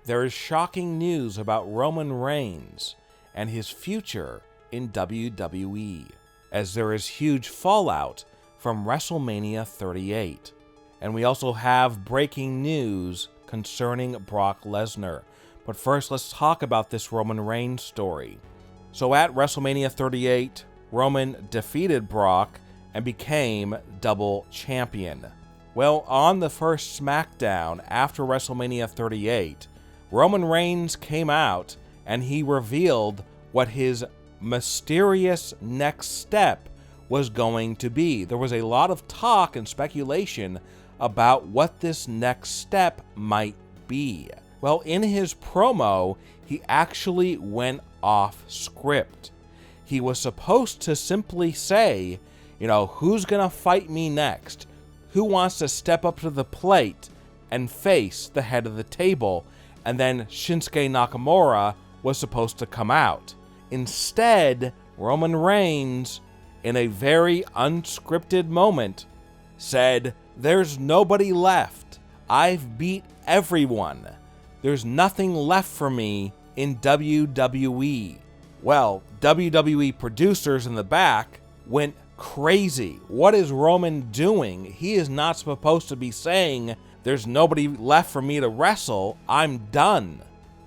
there is shocking news about Roman Reigns and his future in WWE, as there is huge fallout from WrestleMania 38. And we also have breaking news concerning Brock Lesnar. But first, let's talk about this Roman Reigns story. So at WrestleMania 38, Roman defeated Brock and became double champion. Well, on the first SmackDown after WrestleMania 38, Roman Reigns came out and he revealed what his mysterious next step was going to be. There was a lot of talk and speculation about what this next step might be. Well, in his promo, he actually went off script. He was supposed to simply say, who's gonna fight me next? Who wants to step up to the plate and face the head of the table? And then Shinsuke Nakamura was supposed to come out. Instead, Roman Reigns, in a very unscripted moment, said, "There's nobody left. I've beat everyone. There's nothing left for me in WWE." Well, WWE producers in the back went crazy. What is Roman doing? He is not supposed to be saying, "There's nobody left for me to wrestle. I'm done."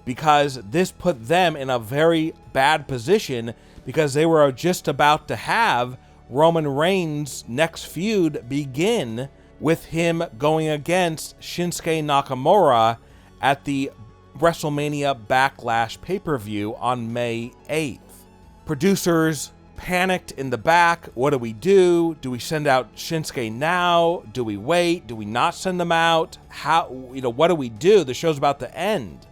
Because this put them in a very bad position, because they were just about to have Roman Reigns' next feud begin with him going against Shinsuke Nakamura at the WrestleMania Backlash pay-per-view on May 8th. Producers panicked in the back. What do we do? Do we send out Shinsuke now? Do we wait? Do we not send them out? What do we do? The show's about to end.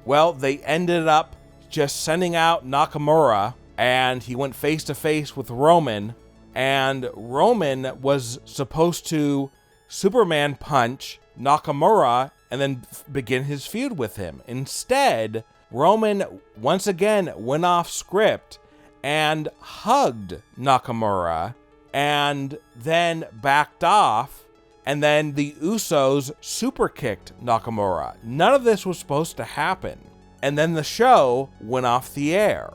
Well, they ended up just sending out Nakamura, and he went face to face with Roman, and Roman was supposed to Superman punch Nakamura and then begin his feud with him. Instead, Roman once again went off script and hugged Nakamura and then backed off, and then the Usos super kicked Nakamura. None of this was supposed to happen. And then the show went off the air.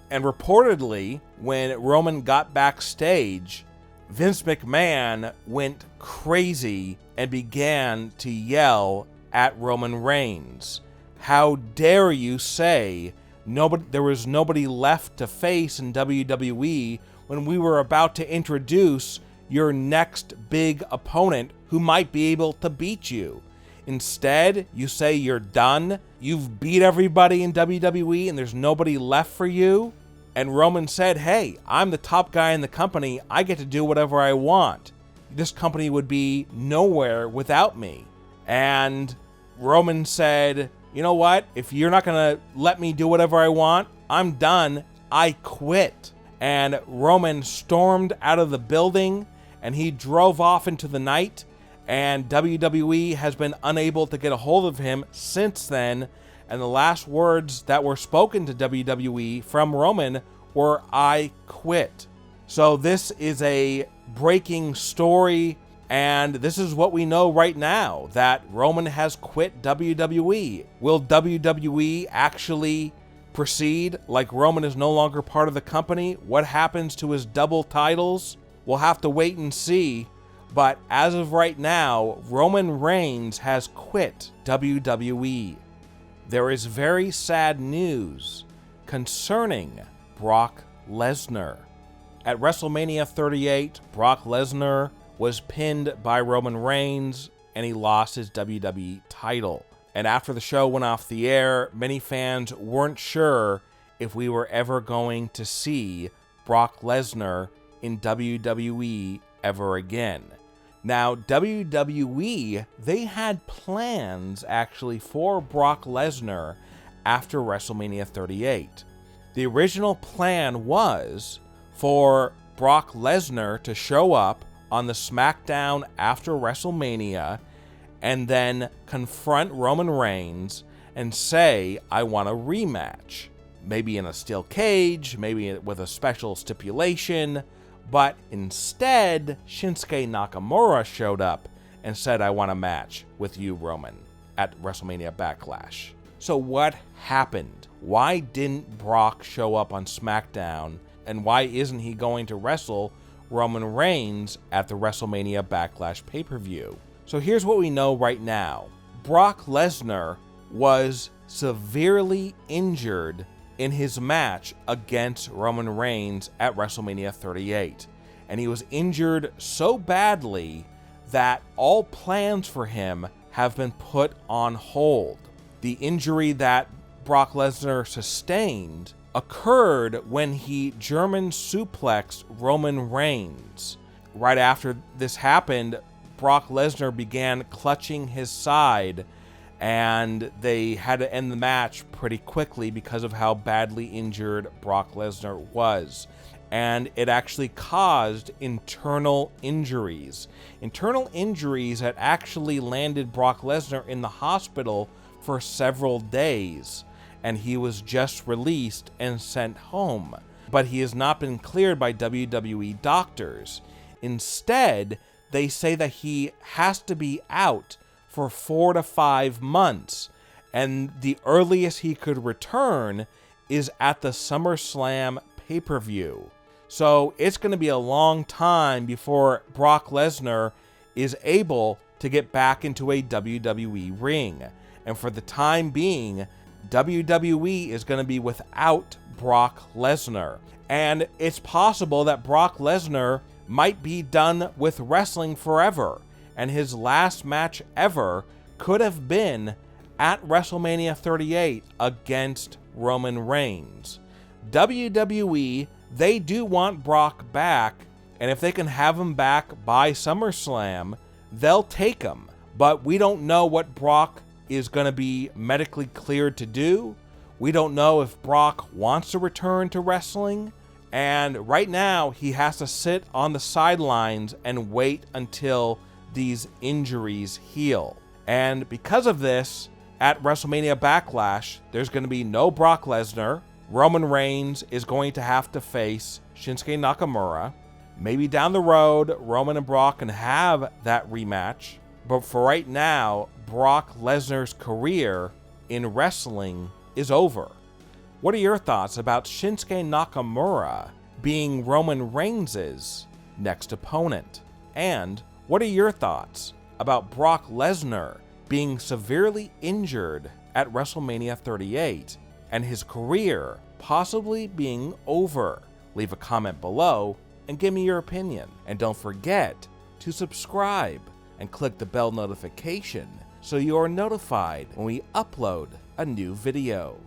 And reportedly, when Roman got backstage, Vince McMahon went crazy and began to yell at Roman Reigns. "How dare you say there was nobody left to face in WWE when we were about to introduce your next big opponent who might be able to beat you. Instead, you say you're done. You've beat everybody in WWE and there's nobody left for you." And Roman said, "Hey, I'm the top guy in the company. I get to do whatever I want. This company would be nowhere without me." And Roman said, "You know what? If you're not going to let me do whatever I want, I'm done. I quit." And Roman stormed out of the building and he drove off into the night. And WWE has been unable to get a hold of him since then. And the last words that were spoken to WWE from Roman were, "I quit." So this is a breaking story, and this is what we know right now, that Roman has quit WWE. Will WWE actually proceed like Roman is no longer part of the company? What happens to his double titles? We'll have to wait and see. But as of right now, Roman Reigns has quit WWE. There is very sad news concerning Brock Lesnar. At WrestleMania 38, Brock Lesnar was pinned by Roman Reigns and he lost his WWE title. And after the show went off the air, many fans weren't sure if we were ever going to see Brock Lesnar in WWE ever again. Now, WWE, they had plans actually for Brock Lesnar after WrestleMania 38. The original plan was for Brock Lesnar to show up on the SmackDown after WrestleMania and then confront Roman Reigns and say, "I want a rematch." Maybe in a steel cage, maybe with a special stipulation. But instead, Shinsuke Nakamura showed up and said, "I want a match with you, Roman," at WrestleMania Backlash. So what happened? Why didn't Brock show up on SmackDown? And why isn't he going to wrestle Roman Reigns at the WrestleMania Backlash pay-per-view? So here's what we know right now. Brock Lesnar was severely injured in his match against Roman Reigns at WrestleMania 38. And he was injured so badly that all plans for him have been put on hold. The injury that Brock Lesnar sustained occurred when he German suplexed Roman Reigns. Right after this happened, Brock Lesnar began clutching his side, and they had to end the match pretty quickly because of how badly injured Brock Lesnar was. And it actually caused internal injuries. Internal injuries had actually landed Brock Lesnar in the hospital for several days, and he was just released and sent home. But he has not been cleared by WWE doctors. Instead, they say that he has to be out for 4 to 5 months, and the earliest he could return is at the SummerSlam pay-per-view. So it's going to be a long time before Brock Lesnar is able to get back into a WWE ring. And for the time being, WWE is going to be without Brock Lesnar. And it's possible that Brock Lesnar might be done with wrestling forever, and his last match ever could have been at WrestleMania 38 against Roman Reigns. WWE, they do want Brock back, and if they can have him back by SummerSlam, they'll take him. But we don't know what Brock is going to be medically cleared to do. We don't know if Brock wants to return to wrestling. And right now, he has to sit on the sidelines and wait until these injuries heal. And because of this, at WrestleMania Backlash, there's going to be no Brock Lesnar. Roman Reigns is going to have to face Shinsuke Nakamura. Maybe down the road, Roman and Brock can have that rematch. But for right now, Brock Lesnar's career in wrestling is over. What are your thoughts about Shinsuke Nakamura being Roman Reigns' next opponent? And what are your thoughts about Brock Lesnar being severely injured at WrestleMania 38 and his career possibly being over? Leave a comment below and give me your opinion. And don't forget to subscribe and click the bell notification so you are notified when we upload a new video.